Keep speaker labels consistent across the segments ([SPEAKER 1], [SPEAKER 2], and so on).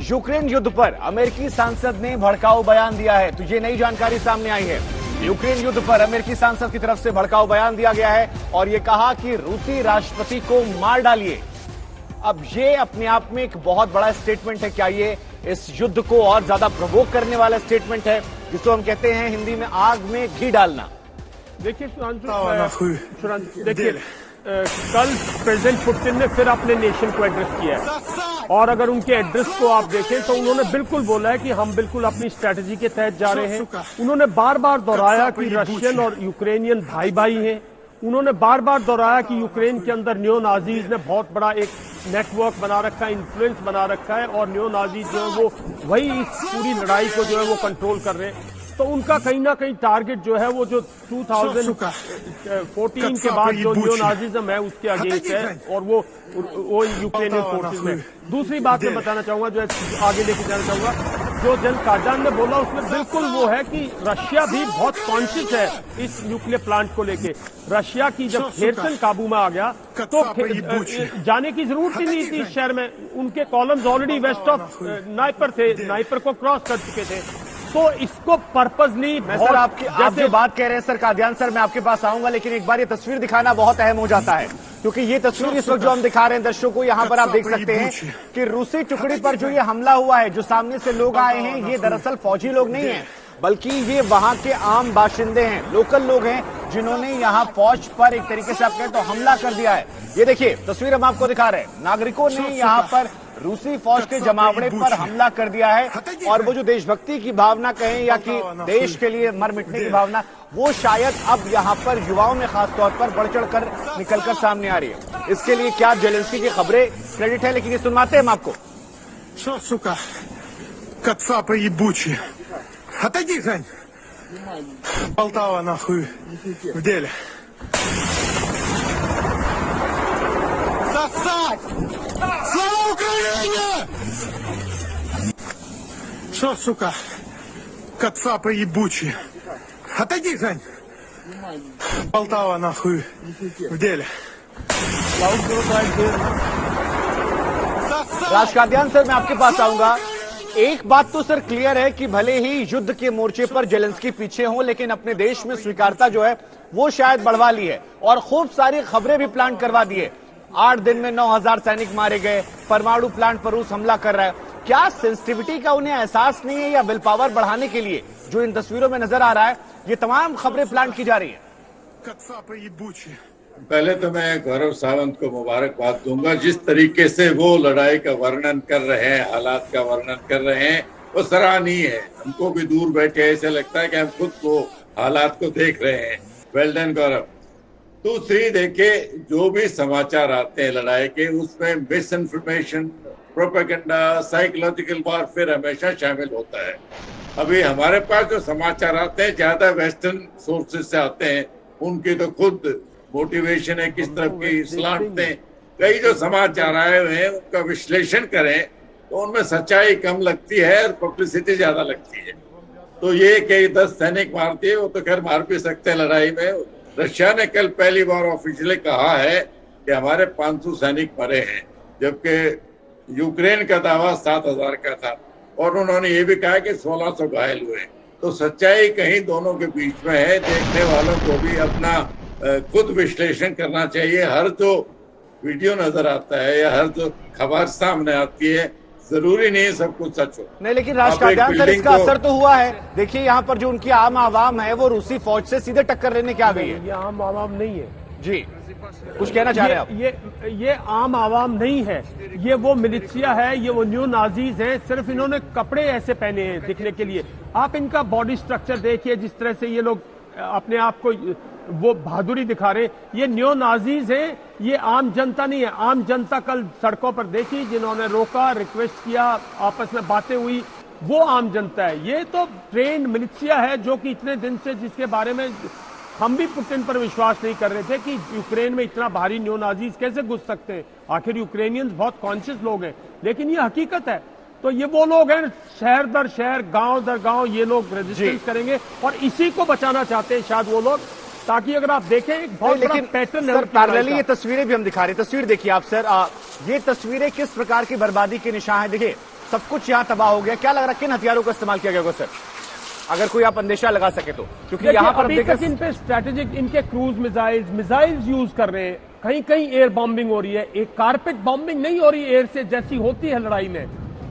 [SPEAKER 1] Ukraine युद्ध पर अमेरिकी सांसद ने भड़काऊ बयान दिया है। तो ये नई जानकारी सामने आई है। यूक्रेन युद्ध पर अमेरिकी सांसद की तरफ से भड़काऊ बयान दिया गया है और ये कहा कि रूसी राष्ट्रपति को मार डालिए। अब ये अपने आप में एक बहुत बड़ा स्टेटमेंट है। क्या ये इस युद्ध को और ज्यादा प्रवोक करने वाला स्टेटमेंट है, जिसको हम कहते हैं हिंदी में आग में घी डालना?
[SPEAKER 2] देखिए देखिए कल प्रेसिडेंट पुतिन ने फिर अपने नेशन को एड्रेस किया है और अगर उनके एड्रेस को आप देखें तो उन्होंने बिल्कुल बोला है कि हम बिल्कुल अपनी स्ट्रेटजी के तहत जा रहे हैं। उन्होंने बार बार दोहराया कि रशियन और यूक्रेनियन भाई भाई हैं। उन्होंने बार बार दोहराया कि यूक्रेन के अंदर न्यो नाजीज ने बहुत बड़ा एक नेटवर्क बना रखा है, इन्फ्लुएंस बना रखा है और न्यो नाजीज जो है वो वही इस पूरी लड़ाई को जो है वो कंट्रोल कर रहे हैं। तो उनका कहीं ना कहीं टारगेट जो है वो जो 2014 के बाद जो न्यो नाजिज्म है उसके अगेंस्ट है और वो यूक्रेनियन फोर्सेस में। दूसरी बात मैं बताना चाहूंगा, जो आगे लेके जाना चाहूंगा, जो जन काजान ने बोला उसमें बिल्कुल वो है कि रशिया भी बहुत कॉन्शियस है इस न्यूक्लियर प्लांट को लेके। रशिया की जब खेरसन काबू में आ गया तो जाने की जरूरत ही नहीं थी इस शहर में। उनके columns already west of Dnieper थे, नाइपर को क्रॉस कर चुके थे। तो इसको पर्पजली
[SPEAKER 1] सर आप जो बात कह रहे हैं सर कादियान सर, मैं आपके पास आऊंगा, लेकिन एक बार ये तस्वीर दिखाना बहुत अहम हो जाता है, क्योंकि ये तस्वीर इस वक्त जो हम दिखा रहे हैं दर्शकों को, यहाँ पर आप देख सकते हैं कि रूसी टुकड़ी पर जो ये हमला हुआ है, जो सामने से लोग आए हैं, ये दरअसल फौजी लोग नहीं है, बल्कि ये वहां के आम बाशिंदे हैं, लोकल लोग हैं, जिन्होंने यहाँ फौज पर एक तरीके से आप कहें तो हमला कर दिया है। ये देखिए तस्वीर हम आपको दिखा रहे हैं, नागरिकों ने यहाँ पर रूसी फौज के जमावड़े पर हमला कर दिया है और वो जो देशभक्ति की भावना कहें या कि देश के लिए मर मिटने की भावना, वो शायद अब यहाँ पर युवाओं में खास तौर पर बढ़ चढ़ कर निकलकर सामने आ रही है। इसके लिए क्या जेलेंस्की की खबरें क्रेडिट है, लेकिन ये सुनवाते हैं हम आपको।
[SPEAKER 3] सुका कацапы ебучие. Отойди, Жень. Полтава нахуй в деле. Сосать! Слава Украине! Что, сука, кацапы ебучие. Отойди, Жень. Полтава нахуй в деле.
[SPEAKER 1] राज कादियान सर, मैं आपके पास आऊंगा। एक बात तो सर क्लियर है कि भले ही युद्ध के मोर्चे पर जेलेंस्की पीछे हो, लेकिन अपने देश में स्वीकारता जो है वो शायद बढ़वा ली है और खूब सारी खबरें भी प्लान करवा दी है। 8 दिन में 9000 सैनिक मारे गए, परमाणु प्लांट पर रूस हमला कर रहा है। क्या सेंसिटिविटी का उन्हें एहसास नहीं है, या विल पावर बढ़ाने के लिए जो इन तस्वीरों में नजर आ रहा है ये तमाम खबरें प्लान की जा रही है?
[SPEAKER 4] पहले तो मैं गौरव सावंत को मुबारकबाद दूंगा, जिस तरीके से वो लड़ाई का वर्णन कर रहे हैं, हालात का वर्णन कर रहे हैं, वो सराहनीय है। हमको भी दूर बैठे ऐसा लगता है कि हम खुद को हालात को देख रहे हैं। वेल डन गौरव। दूसरी देखिए, जो भी समाचार आते हैं लड़ाई के, उसमें miss information, propaganda, psychological warfare हमेशा शामिल होता है। अभी हमारे पास जो समाचार आते हैं ज्यादा वेस्टर्न सोर्सेज से आते हैं, उनकी तो खुद मोटिवेशन है किस तरफ की स्लांट हैं। कई जो समाचार आए हुए हैं उनका विश्लेषण करें तो उनमें सच्चाई कम लगती है और पब्लिसिटी ज्यादा लगती है। तो ये कई 10 सैनिक मारती है, वो तो खैर मार भी सकते हैं लड़ाई में। रशिया ने कल पहली बार ऑफिशियली कहा है कि हमारे 500 सैनिक मरे हैं, जबकि यूक्रेन का दावा 7000 का था और उन्होंने ये भी कहा कि 1600 घायल हुए। तो सच्चाई कहीं दोनों के बीच में है। देखने वालों को भी अपना खुद विश्लेषण करना चाहिए। हर जो वीडियो नजर आता है या हर जो खबर सामने आती है, जरूरी नहीं सब कुछ सच हो।
[SPEAKER 1] नहीं, लेकिन राज कादियान सर, इसका असर तो हुआ है। देखिए यहाँ पर जो उनकी आम आवाम है वो रूसी फौज से सीधे टक्कर लेने क्या गई है।
[SPEAKER 2] ये आम आवाम नहीं है
[SPEAKER 1] जी, कुछ कहना चाह रहे हैं आप?
[SPEAKER 2] ये आम आवाम नहीं है, ये वो मिलिशिया है, ये वो न्यू नाजीज है। सिर्फ इन्होंने कपड़े ऐसे पहने हैं दिखने के लिए। आप इनका बॉडी स्ट्रक्चर देखिए, जिस तरह से ये लोग अपने आप को वो बहादुरी दिखा रहे। ये न्यो नाजीज हैं, ये आम जनता नहीं है। आम जनता कल सड़कों पर देखी, जिन्होंने रोका, रिक्वेस्ट किया, आपस में बातें हुई, वो आम जनता है। ये तो ट्रेंड मिलिशिया है जो कि इतने दिन से, जिसके बारे में हम भी पुतिन पर विश्वास नहीं कर रहे थे कि यूक्रेन में इतना भारी न्यो नाजीज कैसे घुस सकते हैं। आखिर यूक्रेनियंस बहुत कॉन्शियस लोग हैं, लेकिन ये हकीकत है। तो ये वो लोग हैं, शहर दर शहर, गांव दर गांव ये लोग रेजिस्टेंस करेंगे और इसी को बचाना चाहते हैं शायद वो लोग, ताकि अगर आप देखें एक बहुत बड़ा पैटर्न है।
[SPEAKER 1] पैरेलली ये तस्वीरें भी हम दिखा रहे हैं। तस्वीर देखिए आप सर, ये तस्वीरें किस प्रकार की बर्बादी के निशान है। देखिए सब कुछ यहाँ तबाह हो गया। क्या लग रहा है किन हथियारों का इस्तेमाल किया गया होगा सर, अगर कोई आप अंदेशा लगा सके तो? क्योंकि यहाँ पर
[SPEAKER 2] अभी तक इन पे स्ट्रेटेजिक इनके क्रूज मिसाइल्स यूज कर रहे हैं, कहीं कहीं एयर बॉम्बिंग हो रही है, एक कारपेट बॉम्बिंग नहीं हो रही एयर से जैसी होती है लड़ाई में,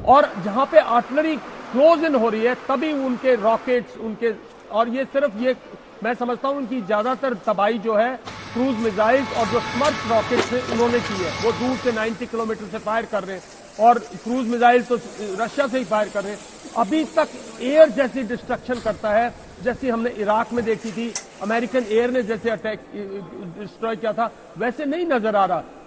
[SPEAKER 2] और जहां पे आर्टिलरी क्लोज इन हो रही है तभी उनके रॉकेट्स उनके, और ये सिर्फ ये मैं समझता हूं उनकी ज्यादातर तबाही जो है क्रूज मिसाइल्स और जो स्मर्ट रॉकेट्स हैं उन्होंने की है। वो दूर से 90 किलोमीटर से फायर कर रहे हैं, और क्रूज मिसाइल तो रशिया से ही फायर कर रहे हैं। अभी तक एयर जैसी डिस्ट्रक्शन करता है जैसी हमने इराक में देखी थी, अमेरिकन एयर ने जैसे अटैक डिस्ट्रॉय किया था, वैसे नहीं नजर आ रहा।